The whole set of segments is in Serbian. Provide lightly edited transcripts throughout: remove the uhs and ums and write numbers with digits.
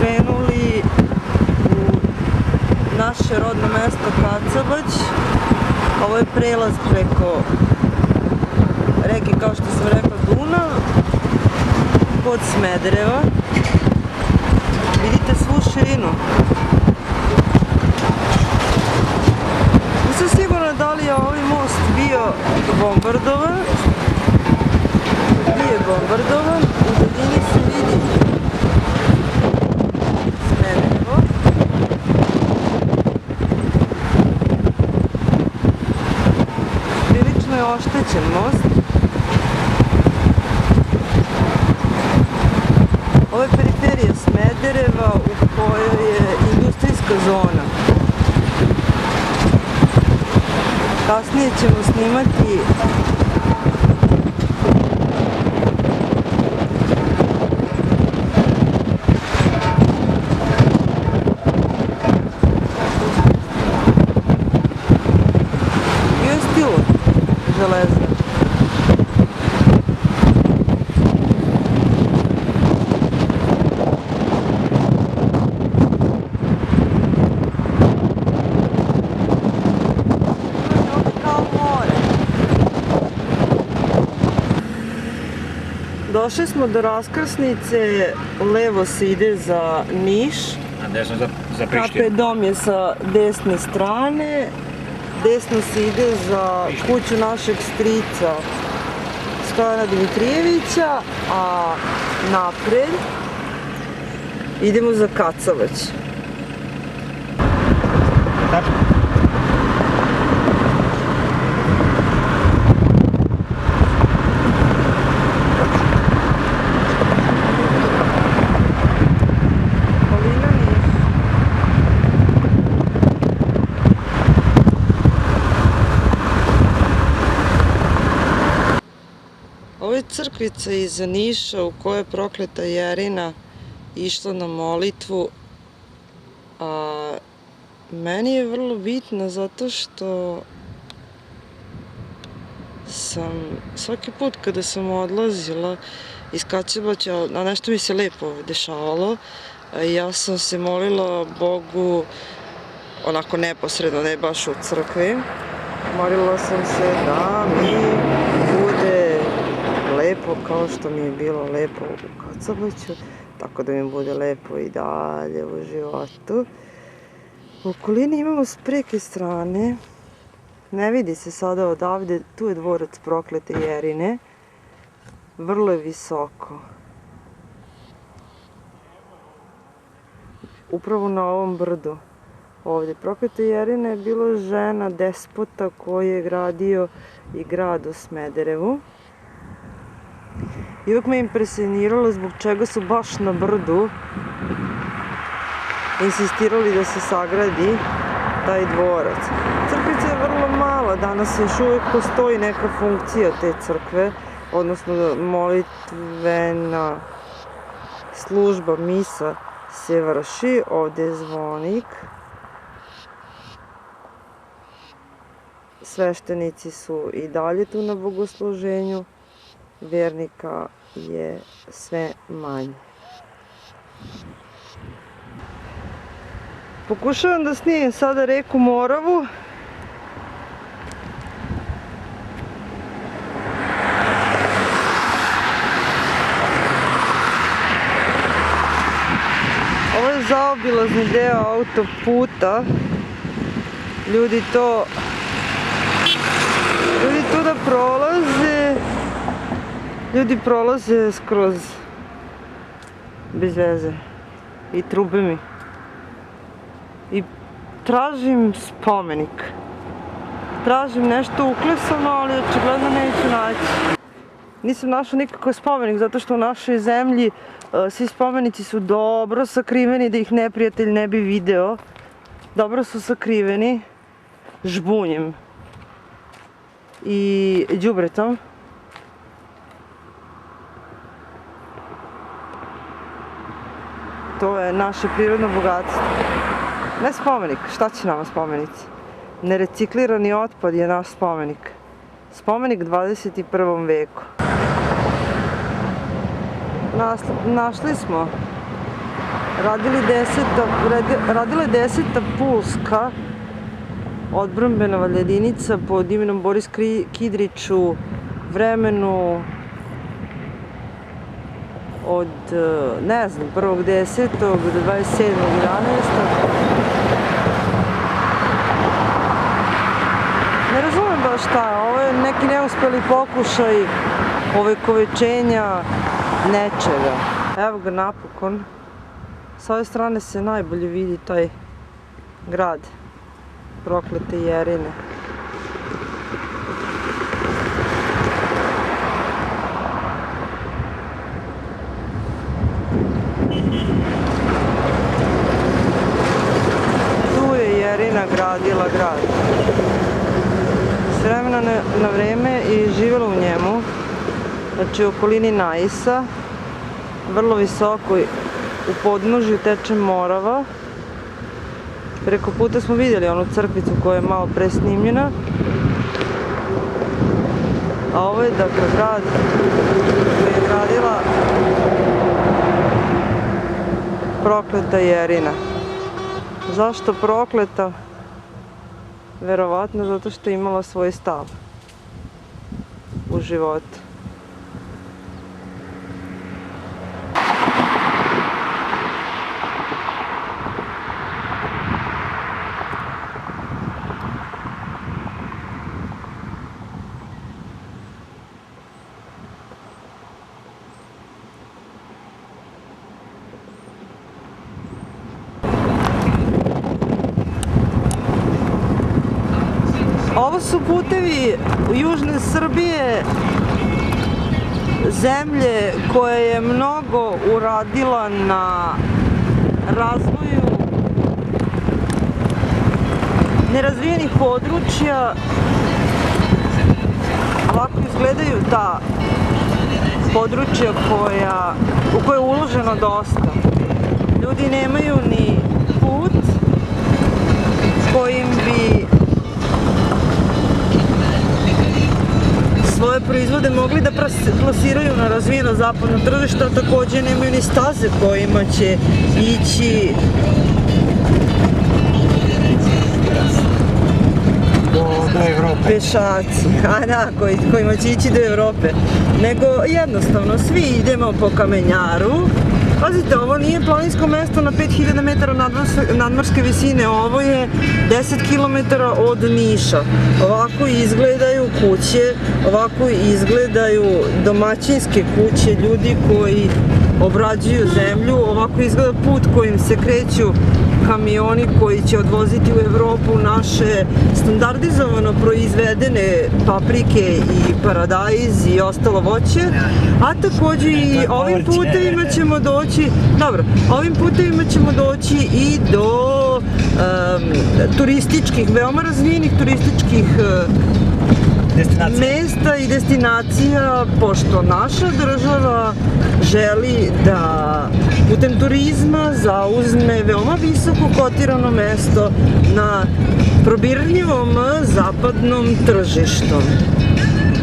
krenuli u naše rodno mesto Kacabać. Ovo je prelaz preko reke, kao što sam rekla, Dunav, kod Smedereva. Vidite svu širinu. Nisam sigurna da li je ovaj most bio bombardovan. Bio je bombardovan, u daljini se vidi Smederevo. Prilično je oštećen most. Ovo je periferija Smedereva u kojoj je industrijska zona. Kasnije ćemo snimati železna. Došli smo do raskrsnice, levo se ide za Niš, a desno za Prištinu. KP dom je sa desne strane, desno se ide za kuću našeg strica Stojana Dimitrijevića, a napred idemo za Kacavać. Ovo je crkvica iza Niša u kojoj je prokleta Jerina išla na molitvu, a meni je vrlo bitna zato što sam svaki put kada sam odlazila iz Kacabaća, a nešto mi se lepo dešavalo, ja sam se molila Bogu onako neposredno, ne baš u crkvi. Molila sam se da mi bude lepo kao što mi je bilo lepo u Kacabaću, tako da mi bude lepo i dalje u životu. U okolini imamo s preke strane, ne vidi se sada odavde, tu je dvorac proklete Jerine, vrlo je visoko. Upravo na ovom brdu. Ovdje proklete Jerine je bilo žena despota koji je gradio i grad u Smederevu. I uvijek me impresioniralo zbog čega su baš na brdu insistirali da se sagradi taj dvorac. Crkvica je vrlo mala, danas još uvijek postoji neka funkcija te crkve, odnosno molitvena služba, misa se vrši, ovdje je zvonik. Sveštenici su i dalje tu na bogosluženju, vernika je sve manje. Pokušavam da snimim sada reku Moravu. Ovo je zaobilazni deo autoputa. Ljudi tu da prolaze, ljudi prolaze skroz bez veze i trube mi. I tražim spomenik. Tražim nešto uklesano, ali očigledno neću naći. Nisam našla nikakav spomenik, zato što u našoj zemlji svi spomenici su dobro sakriveni, da ih neprijatelj ne bi video. Dobro su sakriveni žbunjem i đubretom. To je naše prirodno bogatstvo. Ne spomenik, šta će nama spomenici? Nereciklirani otpad je naš spomenik. Spomenik 21. veku. Našli smo radila je 10. pulska odbrambena jedinica pod imenom Boris Kidrić u vremenu od, ne znam, 1.10. do 27.11. Ne razumem baš šta je, ovo je neki neuspeli pokušaj ovekovečenja nečega. Evo ga napokon. S ove strane se najbolje vidi taj grad proklete Jerine. Tu je Jerina gradila grad. S vremena na vreme i živjela u njemu, znači u okolini Naisa, vrlo visoko u podnožju teče Morava. Preko puta smo vidjeli onu crkvicu koja je malo pre snimljena. A ovo je dakle grad koji je gradila prokleta Jerina. Zašto prokleta? Verovatno zato što je imala svoj stav u životu. Ovo su putevi južne Srbije, zemlje koja je mnogo uradila na razvoju nerazvijenih područja. Ovako izgledaju ta područja u koje je uloženo dosta. Ljudi nemaju ni put kojim bi svoje proizvode mogli da plasiraju na razvijeno zapadno tržište, a takođe nemaju ni staze kojima će ići do Evrope. Pešaci, kojima će ići do Evrope. Nego jednostavno svi idemo po kamenjaru. Pazite, ovo nije planinsko mesto na 5000 metara nadmorske visine, ovo je 10 km od Niša. Ovako izgledaju kuće, ovako izgledaju domaćinske kuće, ljudi koji obrađuju zemlju, ovako izgleda put kojim se kreću kamioni koji će odvoziti u Evropu naše standardizovano proizvedene paprike i paradajz i ostalo voće, a takođe i ovim putevima ćemo doći i do turističkih, veoma razvijenih turističkih mesta i destinacija, pošto naša država želi da putem turizma zauzme veoma visoko kotirano mesto na probirljivom zapadnom tržištu.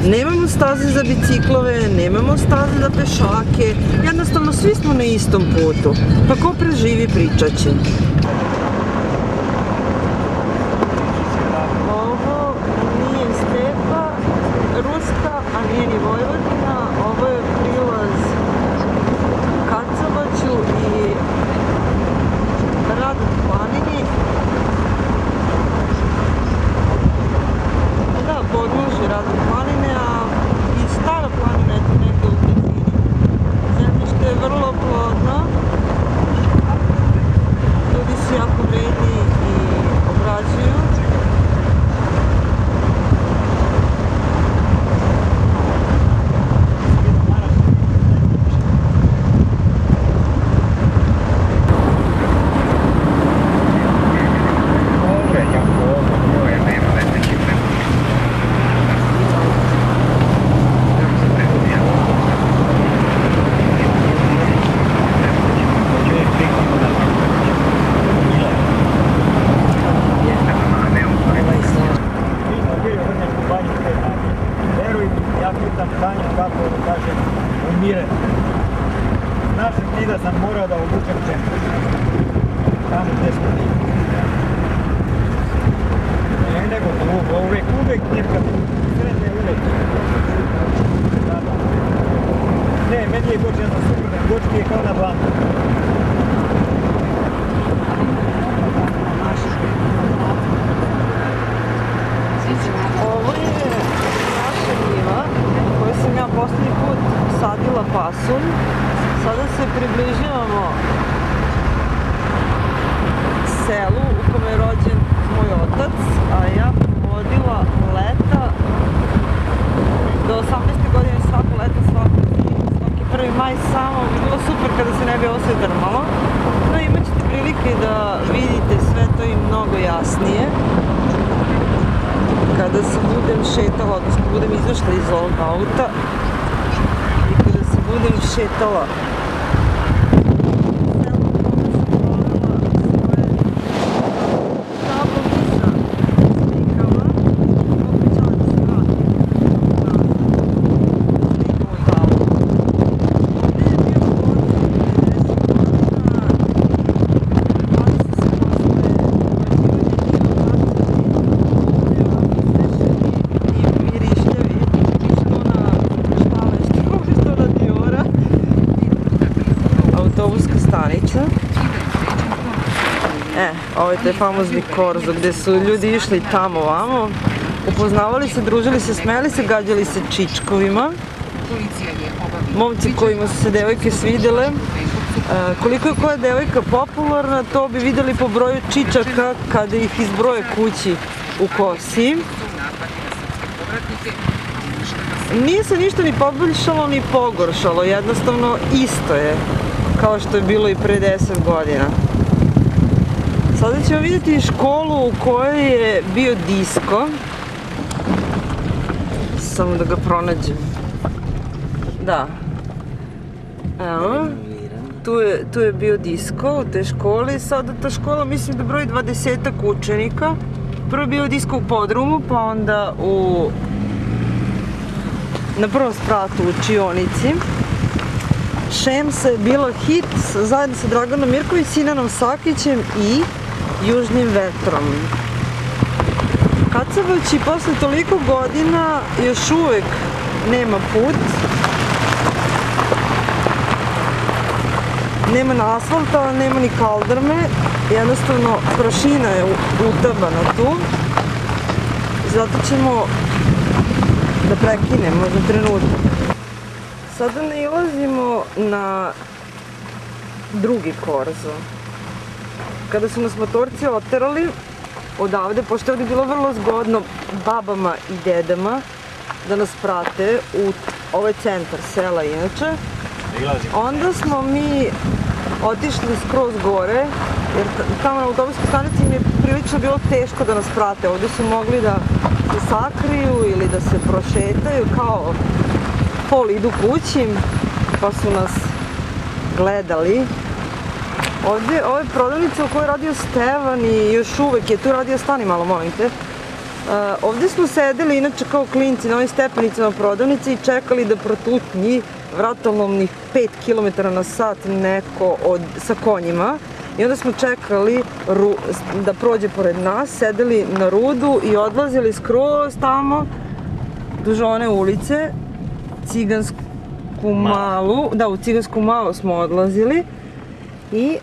Nemamo staze za biciklove, nemamo staze za pešake, jednostavno svi smo na istom putu. Pa ko preživi, pričat će. Ovo nije stepa ruska, a nije ni Vojvodina, ovo je prilaz Karcovaću i Radan planini. Da, podnožje Radan planine, a i Stara planina je tu negde u blizini. Zemljište je vrlo plodno, ljudi su jako vredni i obrađuju. prilike da vidite sve to i mnogo jasnije kada se budem šetala, odnosno budem izašla iz ovog auta i kada se budem šetala autobuska stanica. Ovo je taj famozni korzo gde su ljudi išli tamo vamo, upoznavali se, družili se, smeli se, gađali se čičkovima. Momci kojima su se devojke svidele. Koliko je koja devojka popularna, to bi videli po broju čičaka kada ih izbroje kući u Kosi. Nije se ništa ni poboljšalo ni pogoršalo, jednostavno isto je kao što je bilo i pre 10 godina. Sada ćemo vidjeti školu u kojoj je bio disko. Samo da ga pronađem. Da. Evo. Tu je bio disko u te školi. Sada ta škola mislim da broji 20-ak učenika. Prvo je bio disko u podrumu, pa onda na prvom spratu u učionici. Šemsa je bila hit zajedno sa Draganom Mirković, Sinanom Sakićem i Južnim vetrom. Kacabaći posle toliko godina još uvek nema put. Nema na asfalta, nema ni kaldrme. Jednostavno prašina je utabana tu. Zato ćemo da prekinemo za trenutak. Sada nailazimo na drugi korzo. Kada su nas motorci oterali odavde, pošto je ovdje bilo vrlo zgodno babama i dedama da nas prate u ovaj centar sela inače, onda smo mi otišli skroz gore, jer tamo na autobuskoj stanici im je prilično bilo teško da nas prate. Ovdje su mogli da se sakriju ili da se prošetaju kao pol idu kući, pa su nas gledali. Ovdje, ovo je prodavnica u kojoj je radio Stevan i još uvek je tu radio, stani malo molim te. Ovdje smo sedeli inače kao klinci na ovim stepenicama prodavnice i čekali da protutnji vratolomnih 5 km na sat neko sa konjima. I onda smo čekali da prođe pored nas, sedeli na rudu i odlazili skroz tamo duž one ulice, Cigansku malu, da, u Cigansku malu smo odlazili i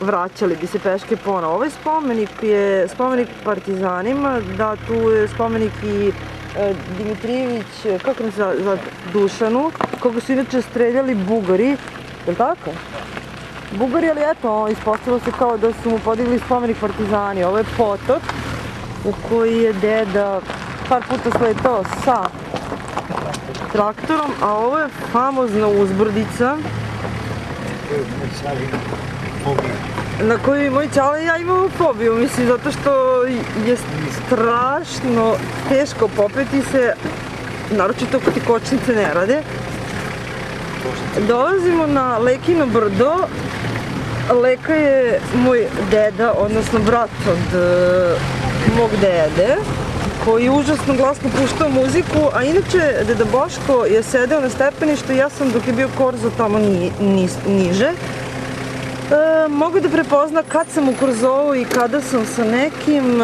vraćali bi se peške ponovo. Ovaj spomenik je spomenik partizanima, da, tu je spomenik i Dimitrijević, kako nam se zove, Dušanu, koga su inače streljali Bugari, je li tako? Bugari, ali eto, ispostavilo se kao da su mu podigli spomenik partizani. Ovo je potok u koji je deda par puta sletao sa traktorom, a ovo je famozna uzbrdica na koju i moj ćale i ja imamo fobiju, mislim, zato što je strašno teško popeti se, naročito kad ti kočnice ne rade. Dolazimo na Lekino brdo. Leka je moj deda, odnosno brat od mog dede, koji je užasno glasno puštao muziku, a inače deda Boško je sedeo na stepeništu i ja sam dok je bio korzo tamo niže. Mogu da prepozna kad sam u korzovu i kada sam sa nekim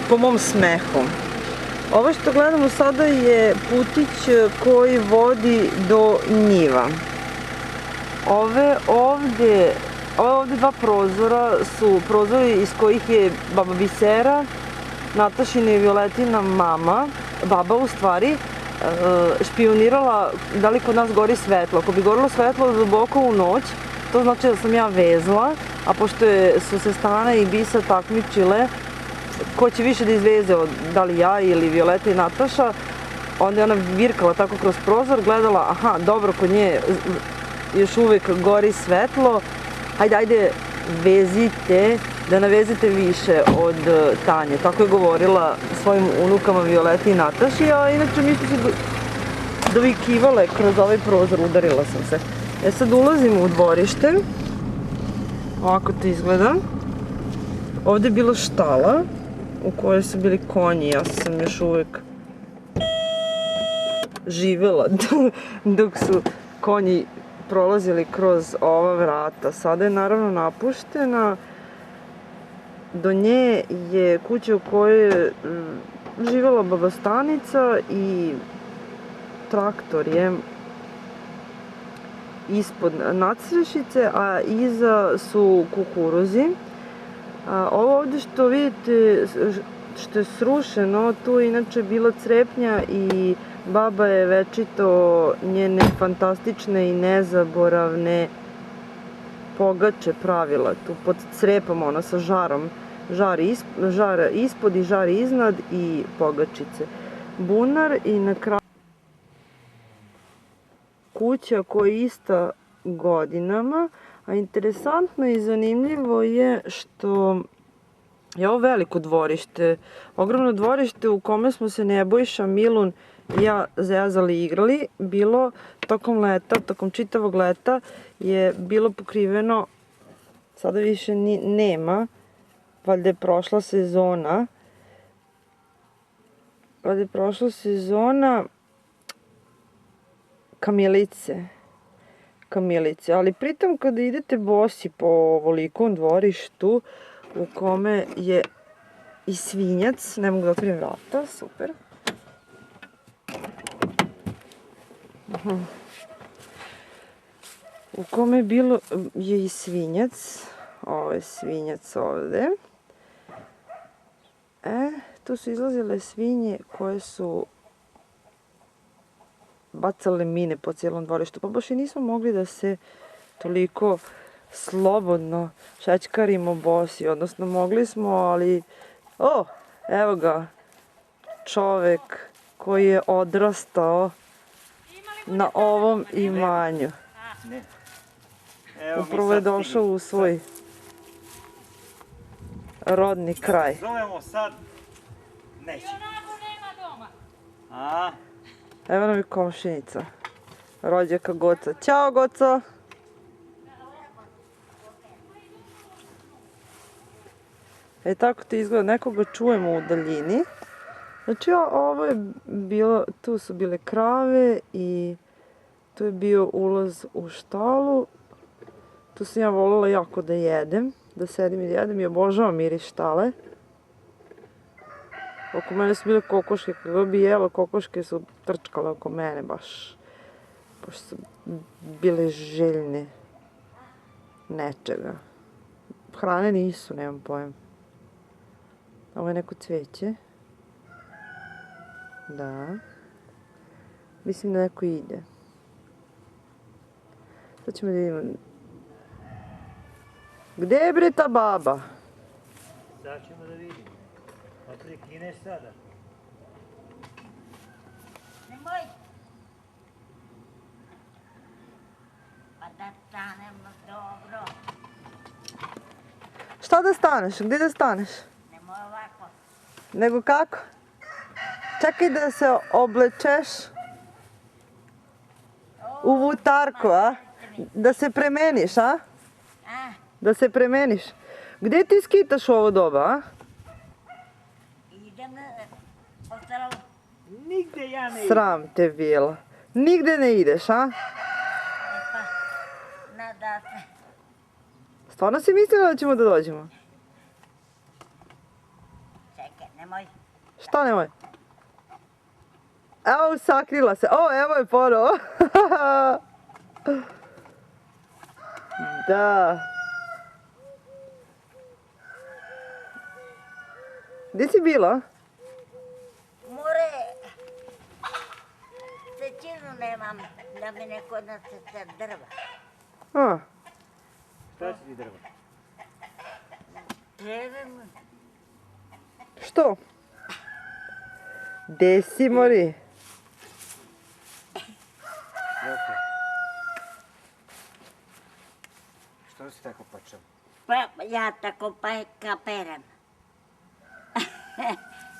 po mom smehu. Ovo što gledamo sada je putić koji vodi do njiva. Ove ovdje dva prozora su prozori iz kojih je baba Bisera, Natašina i Violetina mama, baba u stvari, špionirala da li kod nas gori svetlo. Ako bi gorilo svetlo duboko u noć, to znači da sam ja vezla, a pošto su se Stana i Bisa takmičile ko će više da izveze, da li ja ili Violeta i Nataša, onda je ona virkala tako kroz prozor, gledala, aha, dobro, kod nje još uvek gori svetlo, ajde, da navezite više od Tanje. Tako je govorila svojim unukama Violeti i Nataši, a inače mi smo se dovikivale kroz ovaj prozor, udarila sam se. Sad ulazimo u dvorište, ovako to izgleda. Ovde je bila štala u kojoj su bili konji, ja sam još uvek živela dok su konji prolazili kroz ova vrata. Sada je naravno napuštena. Do nje je kuća u kojoj je živela baba Stanica i traktor je ispod nadstrešice, a iza su kukuruzi. Ovo ovde što vidite, što je srušeno, tu je inače bila crepnja i baba je večito njene fantastične i nezaboravne pogače pravila. Tu pod crepom, ona sa žarom. Žar ispod i žar iznad i pogačice. Bunar i na kraju kuća koja je ista godinama, a interesantno i zanimljivo je što je ovo veliko dvorište, ogromno dvorište u kome smo se Nebojša, Milun i ja zezali i igrali. Bilo tokom leta, tokom čitavog leta je bilo pokriveno, sada više nema, valjda je prošla sezona. Kamilice, ali pritom kada idete bosi po ovolikom dvorištu u kome je i svinjac, ne mogu da otkrijem vrata, super. U kome je i svinjac, ovo je svinjac ovde. Tu su izlazile svinje koje su bacale mine po cijelom dvorištu, pa baš i nismo mogli da se toliko slobodno šećkarimo bosi, odnosno mogli smo, ali evo ga, čovek koji je odrastao na ovom imanju. Upravo je došao u svoj rodni kraj. Zovemo sad, neće. Evo nam je komšinica, rođaka Goca. Ćao, Goco! Tako ti izgleda, nekoga čujemo u daljini. Znači, ovo je bilo, tu su bile krave i tu je bio ulaz u štalu. Tu sam ja voljela jako da jedem, da sedim i da jedem i obožavam miris štale. Oko mene su bile kokoške, kako bi jela, kokoške su trčkale oko mene baš, pošto su bile željne nečega. Hrane nisu, nemam pojem. Ovo je neko cveće. Da. Mislim da neko ide. Sad ćemo da vidimo. Gde je bre ta baba? Sad ćemo da vidimo. Prekine sada. Nemoj. Pa da stanemo dobro. Šta da staneš? Gde da staneš? Nemoj ovako. Nego kako? Čekaj da se oblečeš u vutarku, a? Da se premeniš, a? Da se premeniš. Gde ti skitaš u ovo doba, a? Idem ostalo. Nigde ja ne idem. Sram te bilo. Nigde ne ideš, a? Pa, nada se. Stvarno si mislila da ćemo da dođemo? Čekaj, nemoj. Šta nemoj? Evo, sakrila se. Evo je ponovo. Da. Gde si bila? More. Sećinu nemam da mi neko nasece drva. Šta si ti drva? Trebam. Što? Gde si, Mori? Što si tako počeo? Pa ja tako kaperam.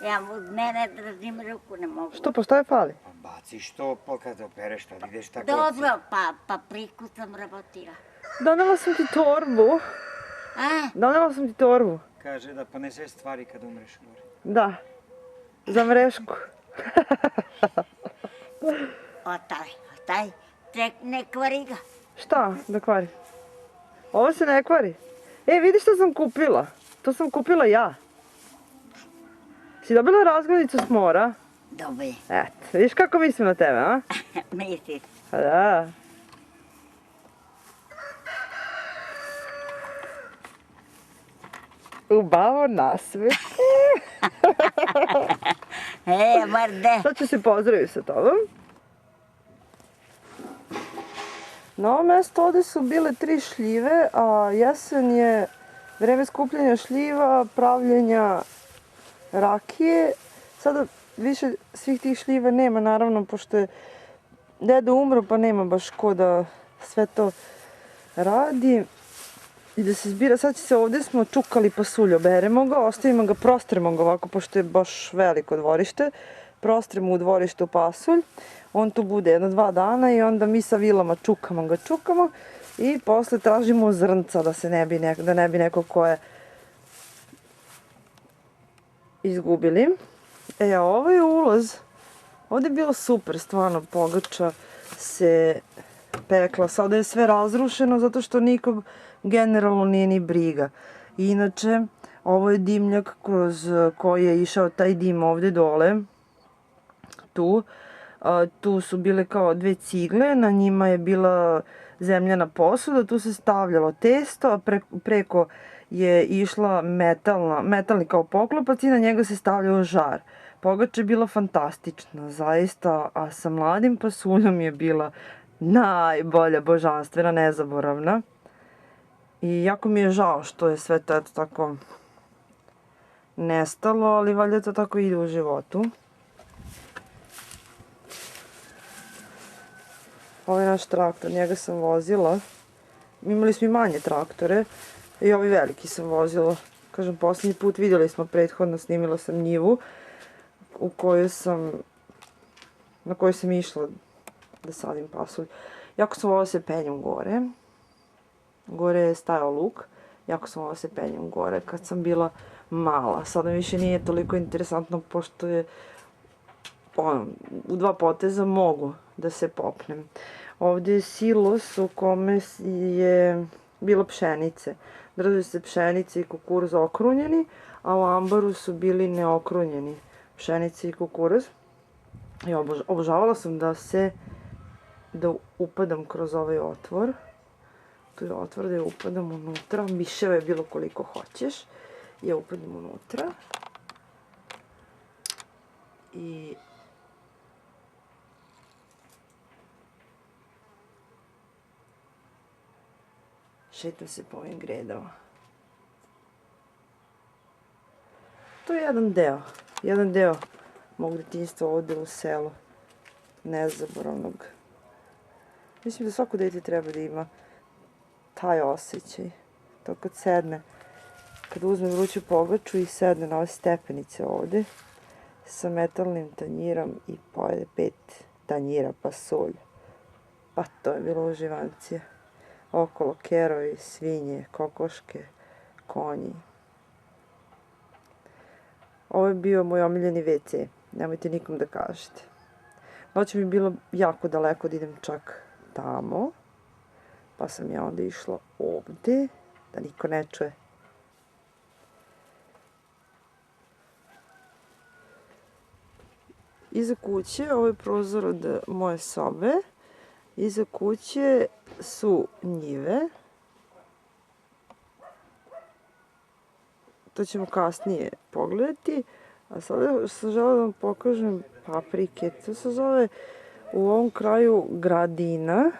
Ja od mene držim ruku, ne mogu. Što, pa šta je fali? Pa baciš to kad opereš, tad ideš tako... Dobro, pa papriku sam rabotila. Donela sam ti torbu. A? Donela sam ti torbu. Kaže da poneseš stvari kad umreš gore. Da. Za mrešku. Taj, ne kvari ga. Šta da kvari? Ovo se ne kvari. E, vidi što sam kupila. To sam kupila ja. Si dobila razglednicu s mora? Dobre. Eto, vidiš kako mislim na tebe, a? Misliš? Pa da. Ubavo nasve. Mrde. Sad ću se pozdraviti sa tobom. Na ovom mjestu ovdje su bile 3 šljive, a jesen je vreme skupljanja šljiva, pravljenja rakije. Sada više svih tih šljiva nema, naravno, pošto je deda umro, pa nema baš ko da sve to radi. I da se zbira, sad će se ovdje smo čukali pasulj, oberemo ga, ostavimo ga, prostremo ga ovako, pošto je baš veliko dvorište. Prostremo u dvorištu pasulj, on tu bude 1-2 dana i onda mi sa vilama čukamo i posle tražimo zrnca da ne bi neko ko je izgubili. E, a ovo je ulaz, ovdje je bilo super, stvarno, pogača se pekla, sada je sve razrušeno zato što nikog generalno nije ni briga. Inače, ovo je dimnjak kroz koji je išao taj dim ovdje dole, tu su bile kao 2 cigle, na njima je bila zemljana posuda, tu se stavljalo testo, a preko je išla metalni kao poklopac i na njega se stavljao žar. Pogača je bila fantastična, zaista, a sa mladim pasuljom je bila najbolja, božanstvena, nezaboravna. I jako mi je žao što je sve to tako nestalo, ali valjda to tako ide u životu. Ovo je naš traktor, njega sam vozila. Imali smo i manje traktore i ovi veliki sam vozila. Kažem, posljednji put vidjeli smo prethodno, snimila sam njivu na kojoj sam išla da sadim pasulj. Jako sam volila se penjem gore. Gore je stajao luk. Jako sam volila se penjem gore kad sam bila mala. Sada više nije toliko interesantno pošto je u 2 poteza mogu da se popnem. Ovdje je silos u kome je bilo pšenice. Držaju se pšenice i kukuruz okrunjeni, a u ambaru su bili neokrunjeni pšenice i kukuruz. I obožavala sam da upadam kroz ovaj otvor. Tu je otvor da upadam unutra. Miševa je bilo koliko hoćeš. Ja upadam unutra. I šetam se po ovim gredama. To je jedan deo mog detinjstva ovdje u selu. Nezaboravnog. Mislim da svako dete treba da ima taj osjećaj. To kad sedne, kad uzme vruću pogaču i sedne na ove stepenice ovdje sa metalnim tanjirom i pojede 5 tanjira pasulja. Pa to je bilo uživancije. Okolo kerovi, svinje, kokoške, konji. Ovo je bio moj omiljeni WC. Nemojte nikom da kažete. Noć mi je bilo jako daleko da idem čak tamo. Pa sam ja onda išla ovdje, da niko ne čuje. Iza kuće, ovo je prozor od moje sobe. Iza kuće su njive. To ćemo kasnije pogledati. A sada sam žela da vam pokažem paprike. To se zove u ovom kraju gradina.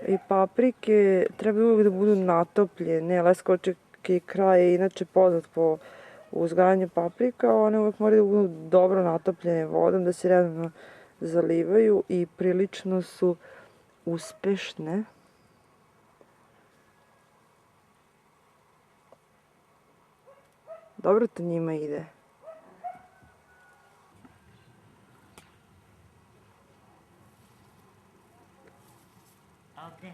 I paprike treba uvijek da budu natopljene. Leskovački kraj je inače poznat po uzgajanju paprika. One uvijek moraju da budu dobro natopljene vodom, da se redovno zalivaju i prilično su uspešne. Dobro to njima ide. Ovdje,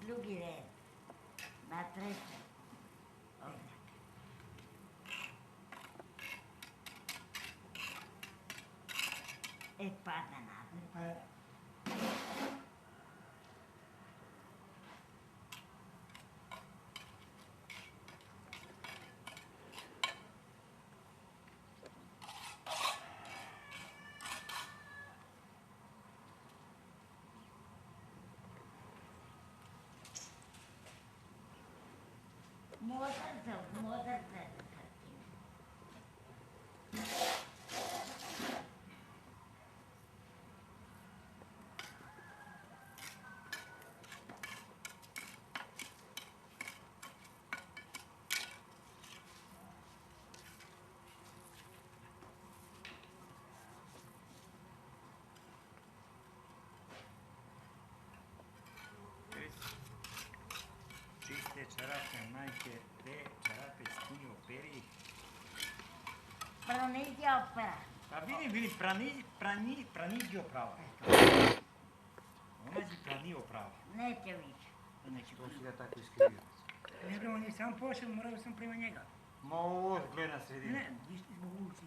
drugi red, na trećem. Ovdje. Pada na. Modern. Čiste čarape, majke, te čarape skinju, peri. Praniđa opera. Pa vidi, praniđio pravo. Omađi pranio pravo. Neće više. Neće to si ga tako iskrivio. Ne bre, on je sam pošao, morao sam prema njega. Ma ovo gleda na sredinu. Ne, viš ti zbog ulici.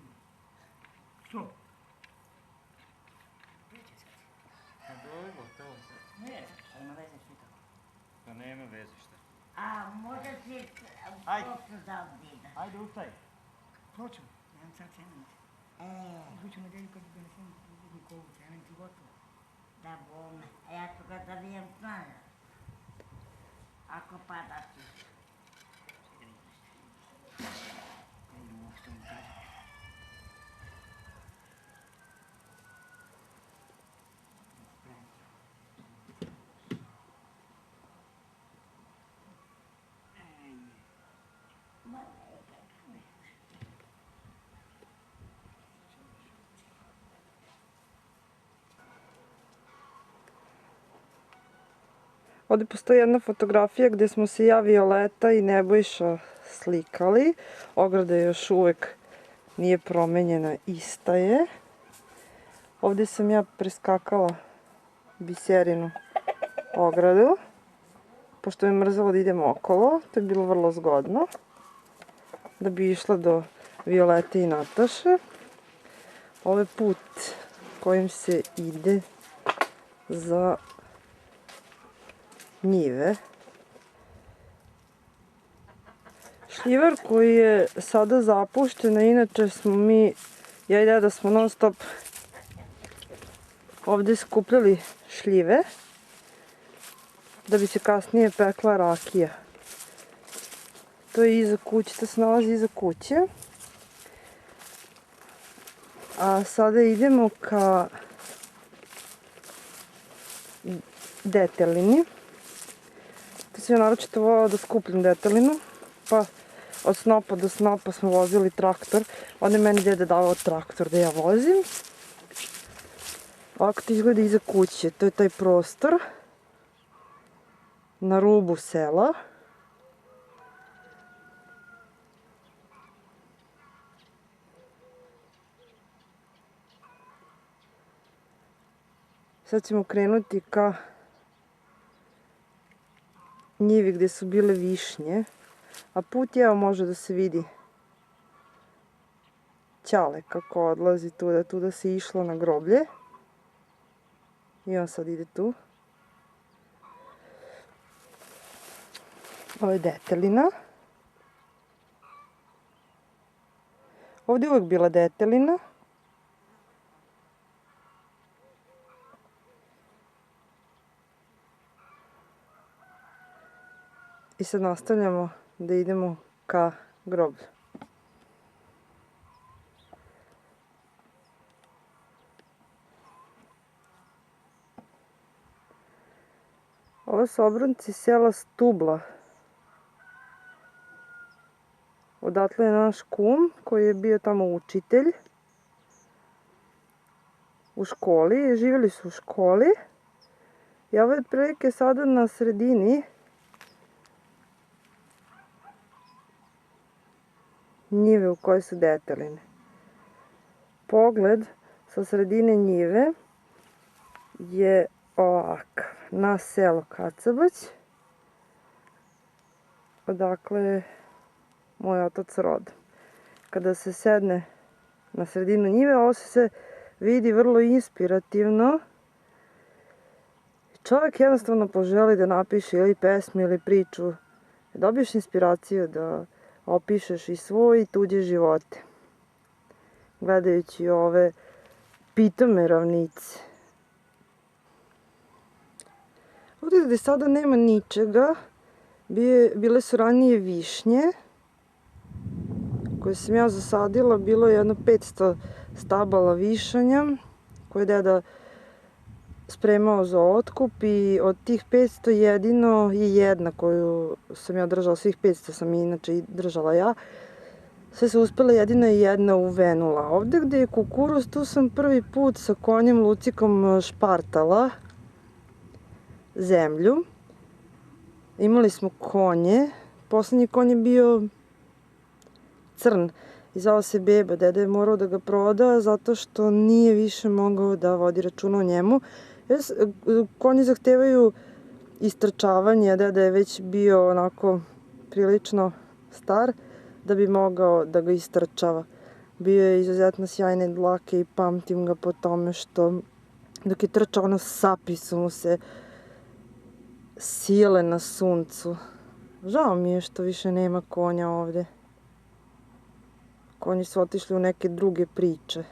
Što? Gdje će sad? Pa dobro, to sad. Ne, šta ima veze s pitanjem? Pa nema veze šta. A možda si Ajde. ploču dao dida. Ajde ustaj. Ploču, nemam sad cementa. Iduću nedelju kad donesem Nikovu cement i gotovo. Da bome. A ja ću ga da vijem snana. Ako pada ti. Ne mogu što mi kaže. Ovdje postoji jedna fotografija gdje smo se ja, Violeta i Nebojša slikali. Ograda još uvijek nije promenjena, ista je. Ovdje sam ja preskakala biserinu ogradu, pošto mi je mrzelo da idem okolo. To je bilo vrlo zgodno, da bi išla do Violete i Nataše. Ovo je put kojim se ide za njive. Šljivar koji je sada zapušten, a inače smo mi, ja i deda smo non stop ovdje skupljali šljive da bi se kasnije pekla rakija. To je iza kuće, to se nalazi iza kuće. A sada idemo ka detelini. To sam ja naročito voljela da skupljam detelinu, pa od snopa do snopa smo vozili traktor. Onda je meni deda davao traktor da ja vozim. Ovako to izgleda iza kuće, to je taj prostor na rubu sela. Sad ćemo krenuti ka njivi gdje su bile višnje, a put evo može da se vidi Ćale kako odlazi tuda, tuda se išlo na groblje i on sad ide tu. Ovo je detelina. Ovdje je uvijek bila detelina. I sad nastavljamo da idemo ka groblju. Ovo su obronci sela Stubla. Odatle je naš kum koji je bio tamo učitelj u školi. Živjeli su u školi. I ovo je otprilike sada na sredini njive u kojoj su deteline. Pogled sa sredine njive je ovakav, na selo Kacabać, odakle je moj otac rodom. Kada se sedne na sredinu njive, ovo se vidi vrlo inspirativno. Čovjek jednostavno poželi da napiše ili pesmu ili priču, da dobiješ inspiraciju da opišeš i svoje i tuđe živote. Gledajući ove pitome ravnice. Ovdje gde sada nema ničega, bile su ranije višnje, koje sam ja zasadila, bilo je jedno 500 stabala višanja, koje je deda spremao za otkup i od tih 500 jedino je jedna koju sam ja držala, svih 500 sam inače i držala ja. Sve su uspjela, jedino je jedna uvenula. Ovdje gde je kukuruz, tu sam prvi put sa konjem Lucikom špartala zemlju. Imali smo konje, poslednji konj je bio crn i zvao se Beba. Deda je morao da ga proda zato što nije više mogao da vodi računa o njemu. Konji zahtevaju istrčavanje, deda je već bio onako prilično star da bi mogao da ga istrčava. Bio je izuzetno sjajne dlake i pamtim ga po tome što dok je trčao, ono sapi su mu se sile na suncu. Žao mi je što više nema konja ovde. Konji su otišli u neke druge priče.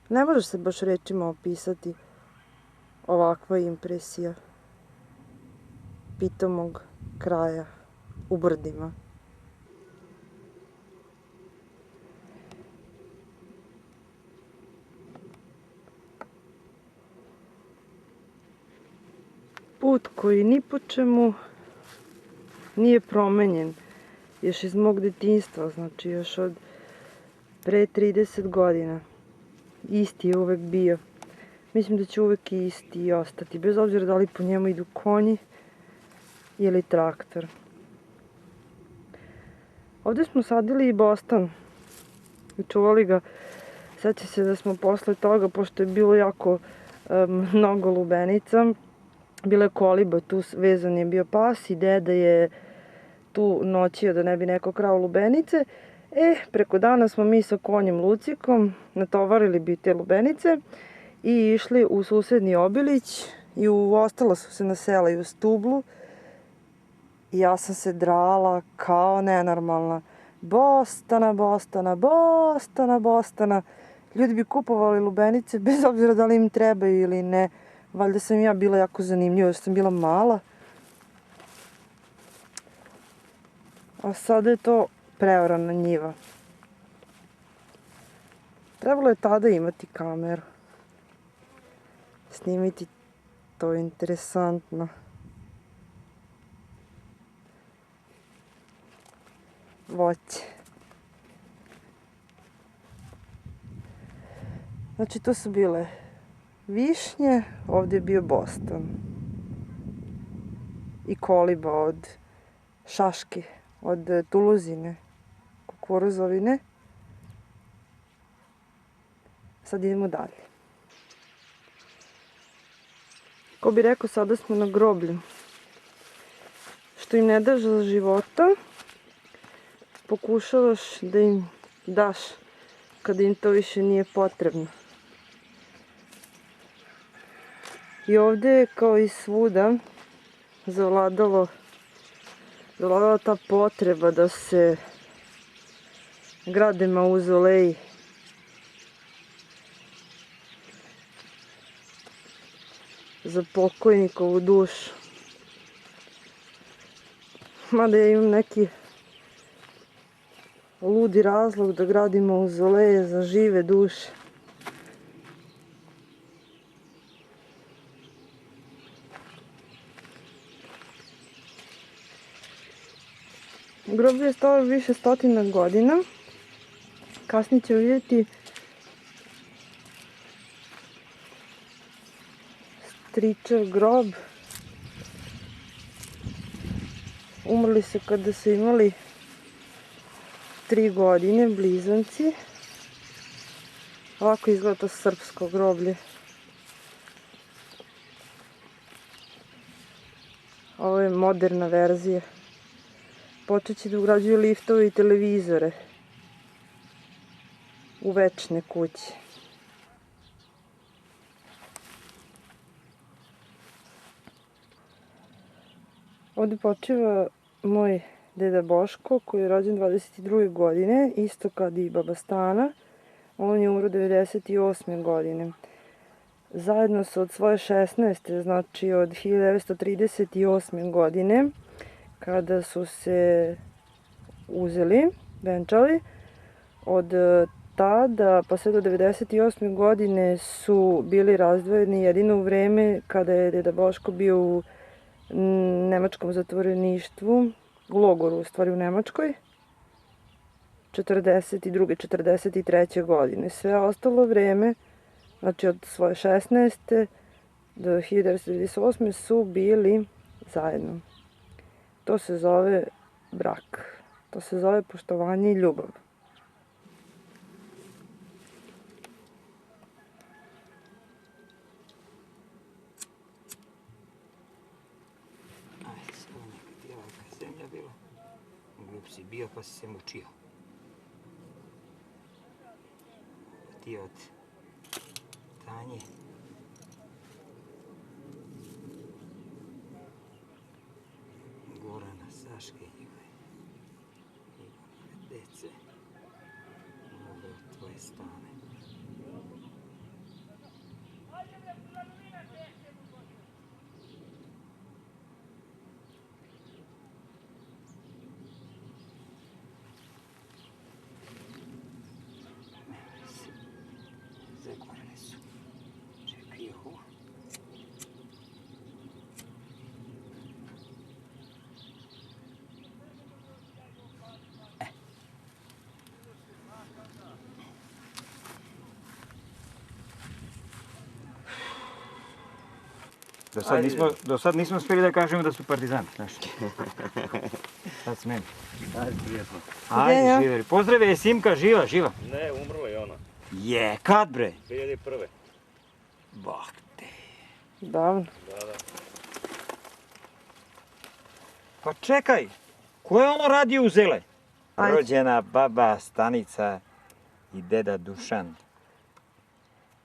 Ne možeš se baš rečima opisati ovakva impresija pitomog kraja u brdima. Put koji ni po čemu nije promenjen, još iz mog detinjstva, znači još od pre 30 godina. Isti je uvek bio. Mislim da će uvek isti i ostati, bez obzira da li po njemu idu konji ili traktor. Ovdje smo sadili i bostan i čuvali ga. Sjeća se da smo posle toga, pošto je bilo jako mnogo lubenica, bila je koliba, tu vezan je bio pas i deda je tu noćio da ne bi neko krao lubenice. Preko dana smo mi sa konjem Lucikom natovarili bi te lubenice i išli u susedni obilić i ostala su se nasela i u stublu. I ja sam se drala kao nenormalna. Bostana, Bostana, Bostana, Bostana. Ljudi bi kupovali lubenice bez obzira da li im trebaju ili ne. Valjda sam ja bila jako zanimljiva jer sam bila mala. A sada je to preorana njiva. Trebalo je tada imati kameru. Snimiti to je interesantno. Voće. Znači to su bile višnje, ovdje je bio bostan. I koliba od šaške, od tuluzine, kukuruzovine. Sad idemo dalje. Ko bi rekao, sada smo na groblju. Što im ne daš za života, pokušavaš da im daš kada im to više nije potrebno. I ovdje je kao i svuda zavladala ta potreba da se grade mauzoleji. Za pokojnikovu dušu. Mada ja imam neki ludi razlog da gradim mauzoleje za žive duše. Groblje je stalo više stotina godina. Kasnije ćemo vidjeti stričev grob. Umrli su kada su imali 3 godine, blizanci. Ovako izgleda to srpsko groblje. Ovo je moderna verzija. Počet će da ugrađuju liftove i televizore u večne kuće. Ovdje počiva moj deda Boško, koji je rođen 22. godine, isto kad i baba Stana. On je umro 98. godine. Zajedno su od svoje 16. znači od 1938. godine, kada su se uzeli, venčali, od tada pa sve do 98. godine su bili razdvojeni jedino u vreme kada je deda Boško bio u nemačkom zatvoreništvu, u logoru u stvari u Nemačkoj, 42. 43. godine. Sve ostalo vreme, znači od svoje 16. do 1998. su bili zajedno. To se zove brak. To se zove poštovanje i ljubav. Zemlja bila. Glup si bio pa si se mučio. Ti od Tanje. Gorana, Saške, njegove dece. Ove od tvoje stane. Zakorene su. Čekaj ovo. Do sad nismo uspjeli da kažemo da su partizani, znaš. Sad s meni. Ajde, prijetno. Ajde, živjeli. Pozdrave, je Simka, živa, živa. Ne, umrla je ona. Je, kad bre? 2001. Bak te. Davno. Da. Pa čekaj, ko je ono radio u Zele? Ajde. Rođena baba Stanica i deda Dušan.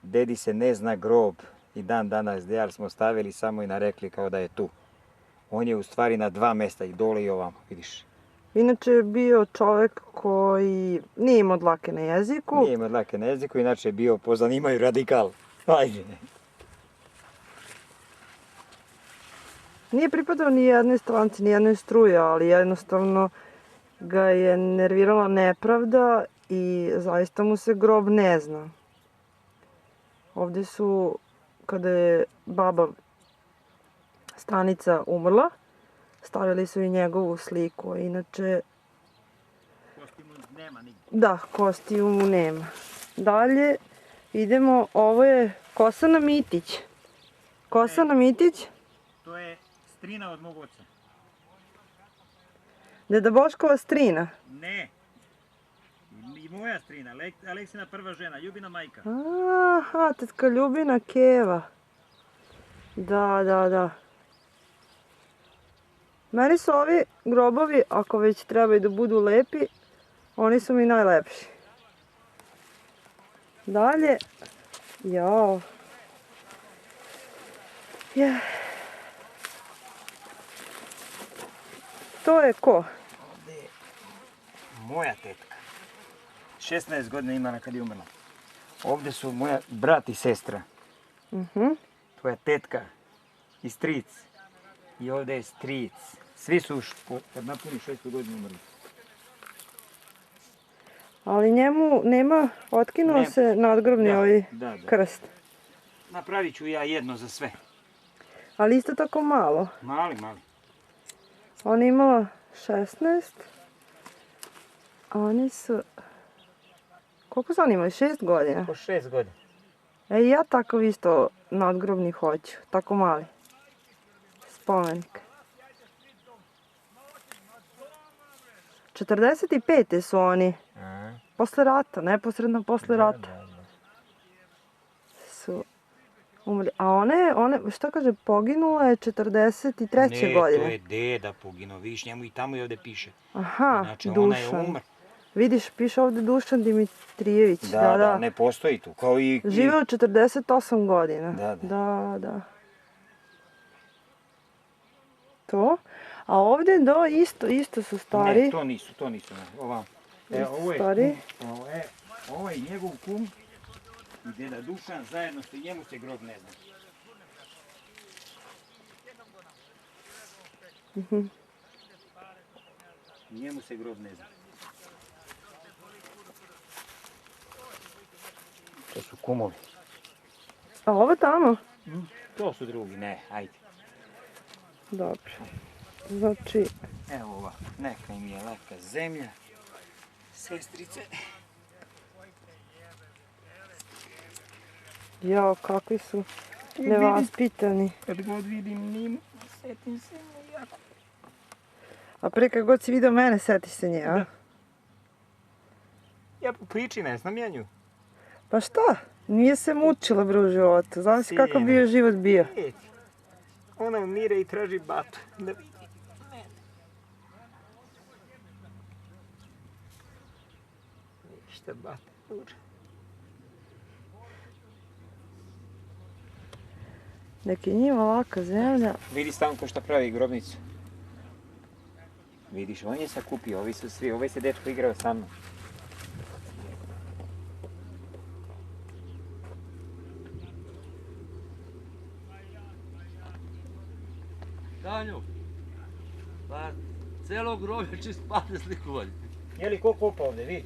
Dedi se ne zna grob i dan danas dejal smo stavili samo i narekli kao da je tu. On je u stvari na 2 mjesta, i dole i ovamo, vidiš. Inače je bio čovek koji nije imao dlake na jeziku. Nije imao dlake na jeziku, inače je bio po zanimanju radikal. Ajde. Nije pripadao ni jednoj stranci, ni jednoj struji, ali jednostavno ga je nervirala nepravda i zaista mu se grob ne zna. Ovdje su, kada je baba Stanica umrla, stavili su i njegovu sliku, a inače... Kostimu nema nigdje. Da, kostiju mu nema. Dalje idemo, ovo je Kosana Mitić. Kosana Mitić, To je strina od mog oca. deda Boškova strina. Ne. I moja strina, Aleksina prva žena, Ljubina majka. Aha, tetka Ljubina Keva. Da. Meni su ovi grobovi, ako već trebaju da budu lepi, oni su mi najlepši. Dalje, jao. To je ko? Ovdje je moja tetka. 16 godina imala kad je umrla. Ovdje su moja brat i sestra. Tvoja tetka i stric. I ovdje je stric. Svi su kad napuni 6. godinu umrli. Ali njemu nema, otkinuo se nadgrobni ovaj krst. Napravit ću ja jedno za sve. Ali isto tako malo. Mali. Ona je imala 16, a oni su... Koliko su oni imali? 6 godina? Po 6 godina. Ja takav isto nadgrobni hoću, tako mali. Spomenik. 45. su oni. Posle rata, neposredno posle rata. Su umrli. A one, šta kaže, poginulo je 43. godine. Ne, to je deda poginuo, vidiš, njemu i tamo i ovdje piše. Aha, Znači, ona je Dušan. umr. Vidiš, piše ovdje Dušan Dimitrijević. Da, ne postoji tu, kao i... Živeo 48 godina. Da. To. A ovdje isto su stari. Ne, to nisu. Ovo Stari. Ovo je njegov kum i deda Dušan, zajedno su, njemu se grob ne zna. Njemu se grob ne zna. To su kumovi. A ovo tamo? To su drugi, ne, ajde. Dobro. Znači... Evo ova, neka im je laka zemlja. Sestrice. Jao, kakvi su nevaspitani. Kad god vidim Nimu, setim se jako. A pre kad god si vidio mene, setiš se nje, a? Da. Ja po priči ne znam ja nju. Pa šta? Nije se mučila bre u životu. Znam si kakav bio život bio. Ona umire i traži batu da vidi mene. Ništa bata duže. Nek je njima laka zemlja. Vidi Stanko šta pravi grobnicu. Vidiš, on je sakupio, ovi su svi, ovaj se dečko igrao sa mnom. Danju, pa celo groblje čist padne slikovanje. Je li ko kopa ovdje, vidi?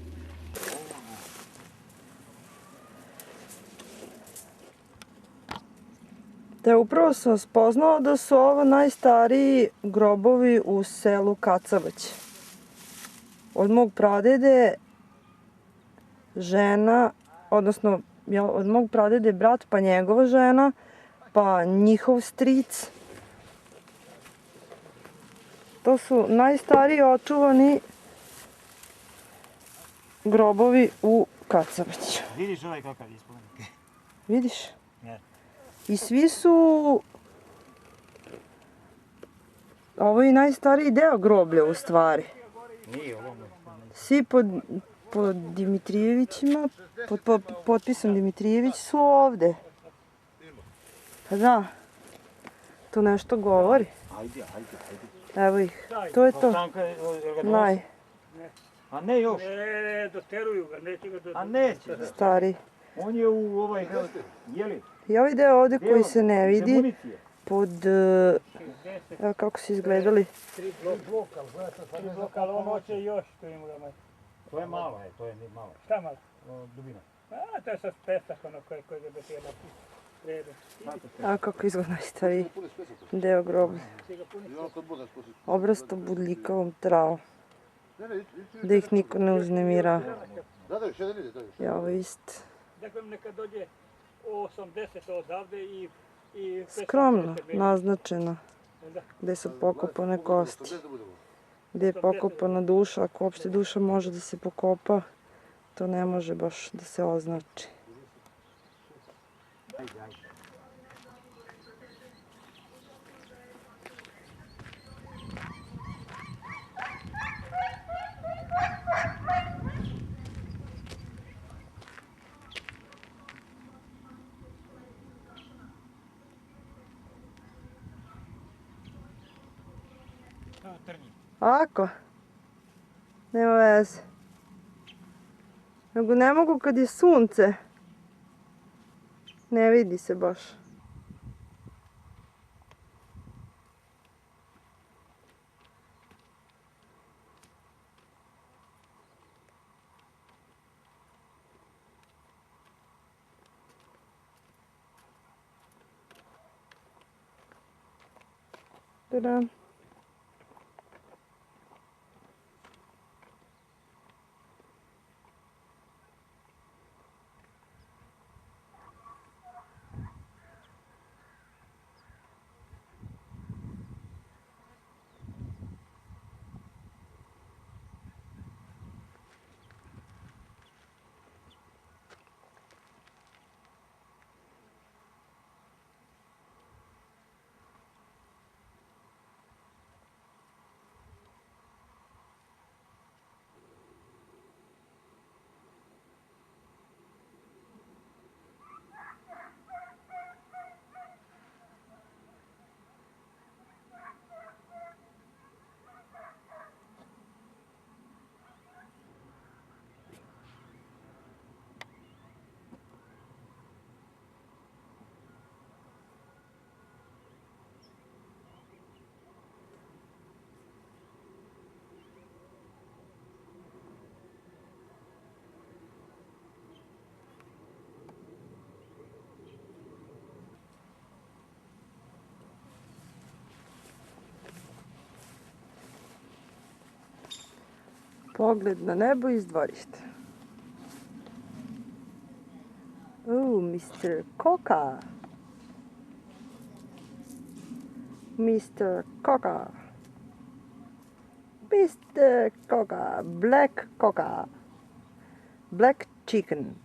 Te upravo sam spoznao da su ovo najstariji grobovi u selu Kacavać. Od mog pradede žena, odnosno od mog pradede brat, pa njegova žena, pa njihov stric. To su najstariji očuvani grobovi u Kacavaću. Vidiš ovaj kakav je spomenik? Vidiš? Ne. I svi su... Ovo je najstariji deo groblja u stvari. Nije ovo. Svi pod Dimitrijevićima, pod potpisom Dimitrijević su ovde. Pa da, to nešto govori. Ajde. Evo ih, to je to. Naj. A ne još. Ne, doteruju ga, neće ga A neće. Stari. On je u ovaj, jeli? I ovaj deo ovde koji se ne vidi, pod... Evo kako su izgledali. Tri bloka, ali on hoće još, to ima ga. To je malo, to je malo. Šta malo? Dubina. A, to je sad pesak, ono koji ga bi treba redu. Evo kako izgleda najstariji deo groblja. Obrasto budljikavom travom. Da ih niko ne uznemira. Ja, ovo ist. Dakle, neka dođe 80 odavde i... Skromno, naznačeno. Gde su pokopane kosti. Gde je pokopana duša, ako uopšte duša može da se pokopa, to ne može baš da se označi. Ako? Nema veze. Nego ne mogu kad je sunce. Ne vidi se baš. Tada. Pogled na nebo iz dvorišta. Mr. Coca. Mr. Coca. Mr. Coca. Black Coca. Black chicken.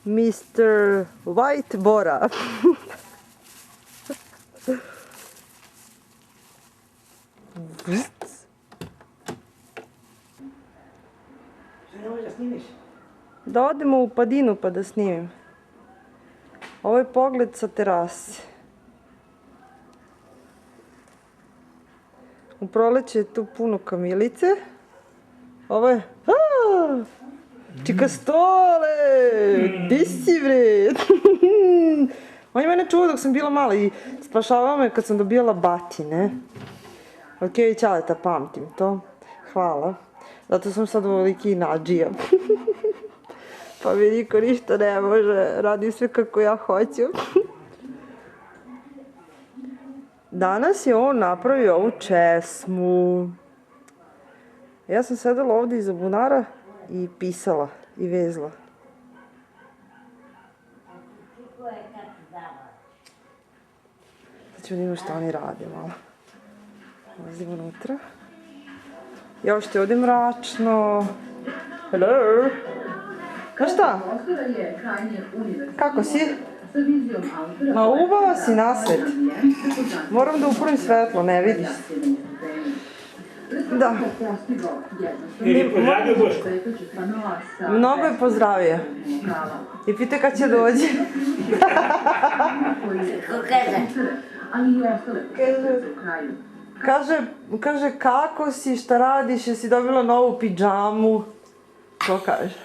Mr. White Bora. Da odemo u Padinu pa da snimim. Ovo je pogled sa terase. U proleće je tu puno kamilice. Ovo je... Čikastole! Di si bre? On je mene čuo dok sam bila mala i spašavao me kad sam dobijala batine. Od Kevi Ćaleta pamtim to. Hvala. Zato sam sad ovoliki nadžija. Pa mi niko ništa ne može. Radim sve kako ja hoću. Danas je on napravio ovu česmu. Ja sam sedela ovdje iza bunara i pisala i vezla. Sad ću vidimo što oni rade malo. Ulazim unutra. Ja što je ovdje mračno. Hello. Znaš šta? Kako si? Ma ubava si nasvet. Moram da upunim svetlo, ne vidiš. Da. Mnogo je pozdravio. I pita kad će dođe. Kaže kako si, šta radiš, jesi dobila novu pidžamu. To kaže.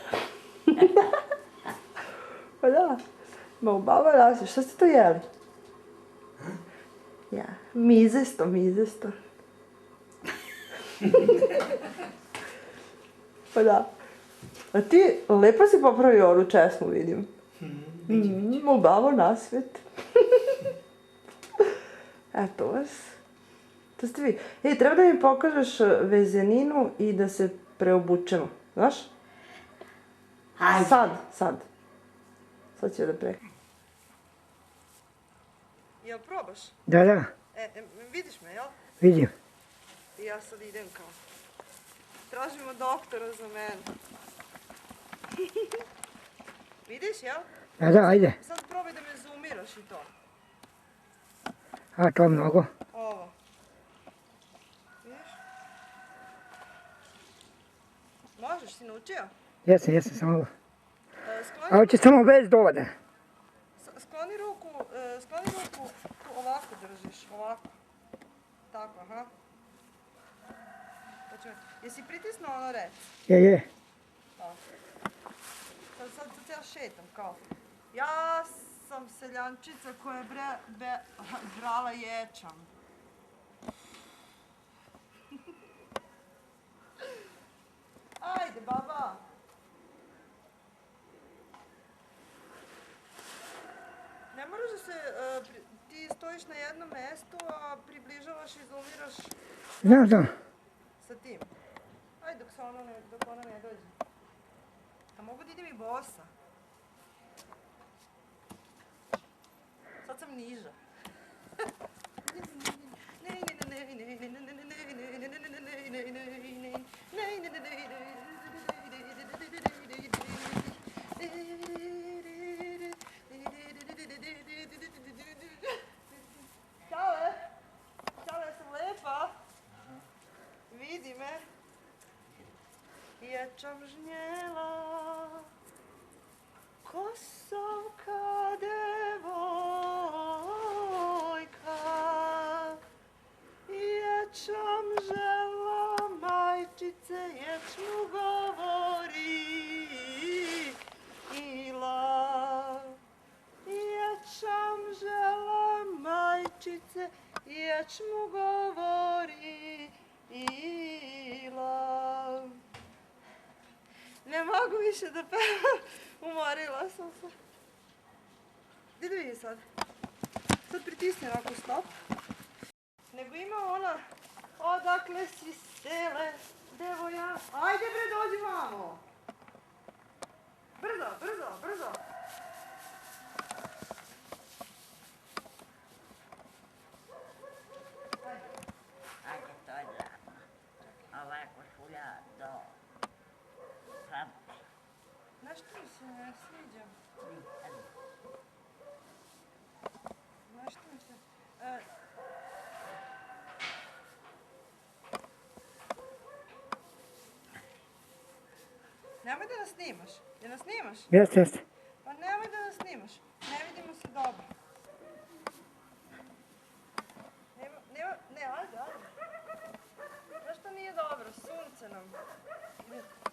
Pa da. Ma u baba rasi, šta ste to jeli? Ja, mizesto. Pa da. A ti lepo si popravio ovu česmu, vidim. U babo nasvet. Eto vas. To ste vi. Ej, treba da mi pokažeš vezeninu i da se preobučemo. Znaš? Sad. Sad ću da prekam. Jel probaš? Da. Vidiš me, jel? Vidim. I ja sad idem kao. Tražimo doktora za mene. Vidiš, jel? Da, ajde. Sad probaj da me zoomiraš i to. A, to mnogo. Ovo. Vidiš? Možeš, si naučio? Jesam, samo... A hoće samo bez dovode. Skloni ruku, ovako držiš, ovako. Tako, aha. Jesi pritisnuo ono rec? Je. Sad ja šetam kao. Ja sam seljančica koja je brala ječam. Ajde, baba. Ne moraš da se, ti stojiš na jednom mestu, a približavaš i zoomiraš Znam. sa tim. Ajde dok ona ne dođe. A mogu da idem i bosa? Sad sam niža. Ćale, sam lepa. Vidi me. Ječam žnjela, kosovka devojka. Ječam žela, majčice, ječmu govori ila. Ječam žela, majčice, ječmu govori ila. Ne mogu više da pevam, umorila sam se. Gdje da vidi sad? Sad pritisnem ovako stop. Nego ima ona Odakle si sele, devoja? Ajde bre, dođi vamo. Brzo, brzo, brzo. Ajde, to je lako. Ova košulja do hlapke. Znaš što mi se ne sviđa? Znaš što mi se... Nemoj da nas snimaš. Jel nas snimaš? Jeste, jeste. Pa nemoj da nas snimaš. Ne vidimo se dobro. Ne, ajde. Znaš što nije dobro? Sunce nam.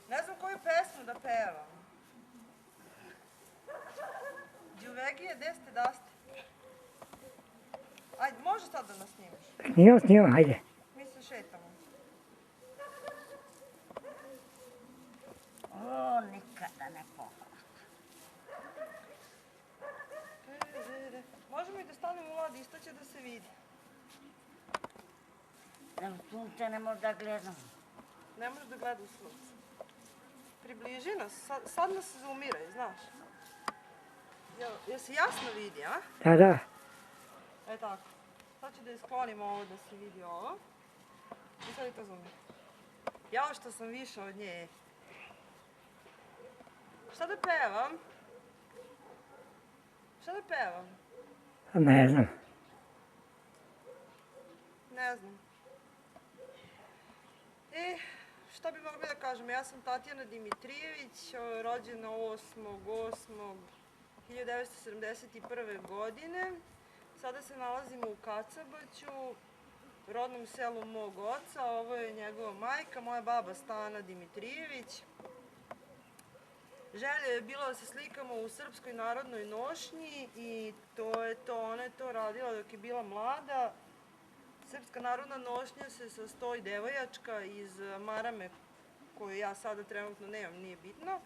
Ne znam koju pesmu da pevam. Đuvegije, gde ste, da ste? Ajde, može sad da nas snimaš? Snimam, hajde. Mi se šetamo. O, nikada ne pokos. Možemo i da stanemo u vodi, isto će da se vidi. Nam sunce ne može da gledam. Ne možeš da gleda u sunce. Približi nas, sad nas zoomiraj, znaš. Jel se jasno vidi, a? Da. E tako. Sad ću da isklonimo ovo da se vidi ovo. I sad i to zoomira. Jao što sam više od nje. Šta da pevam? Šta da pevam? Ne znam. Ne znam. Šta bi mogla da kažem? Ja sam Tatjana Dimitrijević, rođena 8.8.1971. godine. Sada se nalazimo u Kacabaću, rodnom selu mog oca. Ovo je njegova majka, moja baba Stana Dimitrijević. Želja je bila da se slikamo u Srpskoj narodnoj nošnji i to je to. Ona je to radila dok je bila mlada. Srpska narodna nošnja se sastoji devojačka iz marame, koju ja sada trenutno nemam, nije bitno,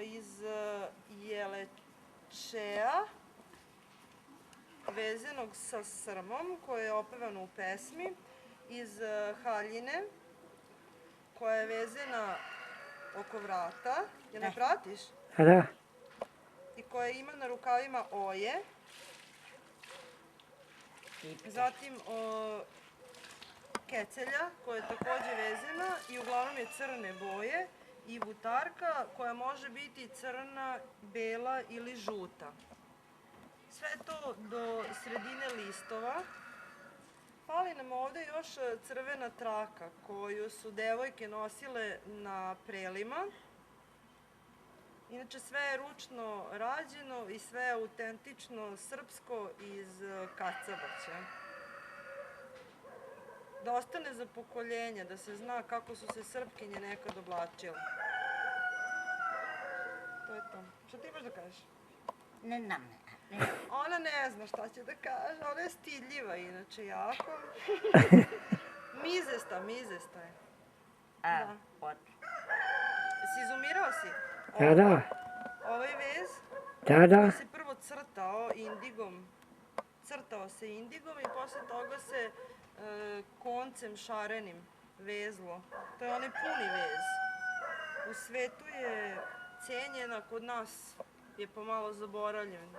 iz jelečea, vezenog sa srmom, koje je opevano u pesmi, iz haljine, koja je vezena oko vrata, jel me pratiš? Da. I koja ima na rukavima oje. Zatim kecelja koja je takođe vezena i uglavnom je crne boje i vutarka koja može biti crna, bela ili žuta. Sve to do sredine listova. Fali nam ovde još crvena traka koju su devojke nosile na prelima. Inače sve je ručno rađeno i sve je autentično srpsko iz Kacabaća. Da ostane za pokoljenja, da se zna kako su se Srpkinje nekad oblačile. To je to. Šta ti imaš da kažeš? Ne znam. Ona ne zna šta će da kaže, ona je stidljiva inače jako. Mizesta je. A, od. Si izumirao si? Da. Ovaj vez? Da. Se prvo crtao se indigom i posle toga se koncem šarenim vezlo. To je onaj puni vez. U svetu je cenjena, kod nas je pomalo zaboravljen.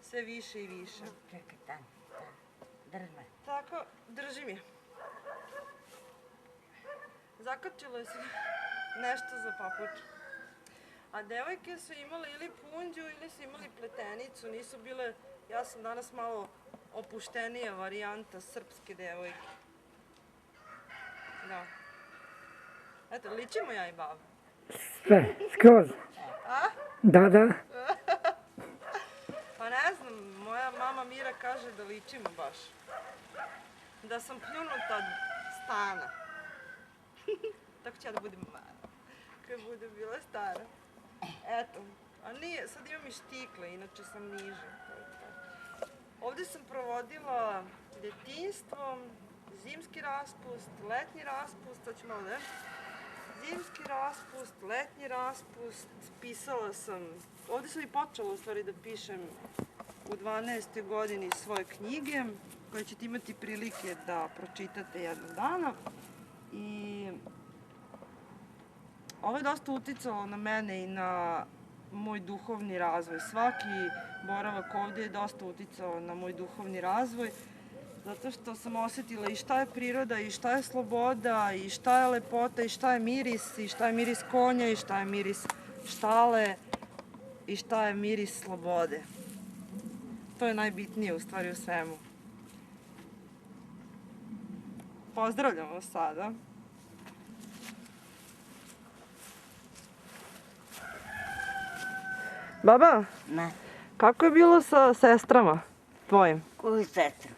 Sve više i više. Čekaj, tam. Drži me. Tako, držim je. Zakačilo je se nešto za papuč. A devojke su imale ili punđu ili su imali pletenicu, nisu bile, ja sam danas malo opuštenija varijanta srpske devojke. Da. Eto, ličimo ja i baba. Sve, skroz. A? Da. Pa ne znam, moja mama Mira kaže da ličimo baš. Da sam pljunuta Stana. Tako ću ja da budem mala, kad bude bila stara. Eto, a nije, sad imam i štikle, inače sam niže. Ovde sam provodila detinjstvo, zimski raspust, letnji raspust, sad ću malo da... Zimski raspust, letnji raspust, pisala sam, ovde sam i počela u stvari da pišem u 12. godini svoje knjige. koje ćete imati prilike da pročitate jednog dana. I ovo je dosta uticalo na mene i na moj duhovni razvoj. Svaki boravak ovdje je dosta uticao na moj duhovni razvoj, zato što sam osetila i šta je priroda, i šta je sloboda, i šta je lepota, i šta je miris, i šta je miris konja, i šta je miris štale, i šta je miris slobode. To je najbitnije u stvari u svemu. Pozdravljam vas sada. Baba, Ne, kako je bilo sa sestrama tvojim? koju sestru?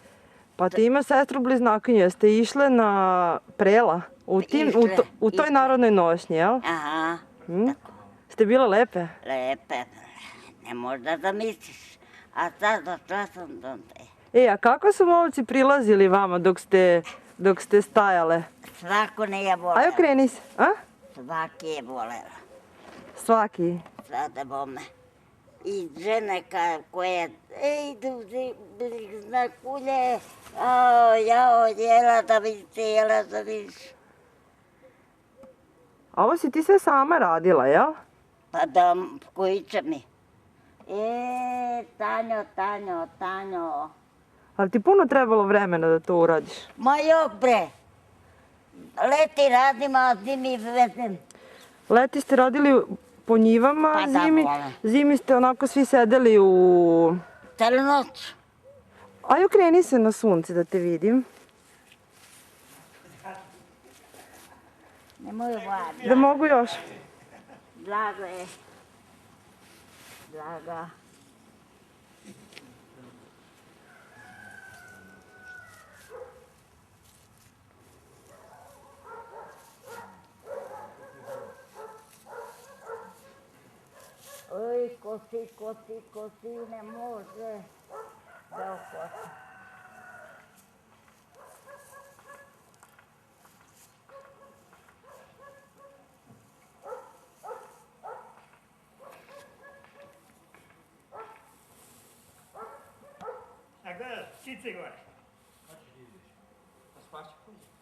Pa ti ima sestru bliznakinju, jeste išle na prela u toj Išle. narodnoj nošnji, jel? Aha, tako, Ste bile lepe? lepe, ne možda da misliš. A sad došla sam do te. E, a kako su momci prilazili vama dok ste stajale? Svako ne je volela. Aj, okreni se, a? Svaki je volela. Svaki. Sada bome. I žene koje idu na kulje, jao, jela da vidiš. A ovo si ti sve sama radila, jel? Pa da, koji će mi? Tanjo. Ali ti puno trebalo vremena da to uradiš. Ma jok bre, leti radim, a zimi vezem. Leti ste radili po njivama, Pa da, volim. zimi ste onako svi sedeli u... Celu noć. Aj, okreni se na sunce da te vidim. Nemoj vadi. Da mogu još. Blago je. Blaga. Oj, kosi, ne može da okosi. A gledaš, ptice gore. Pa spašće kuće.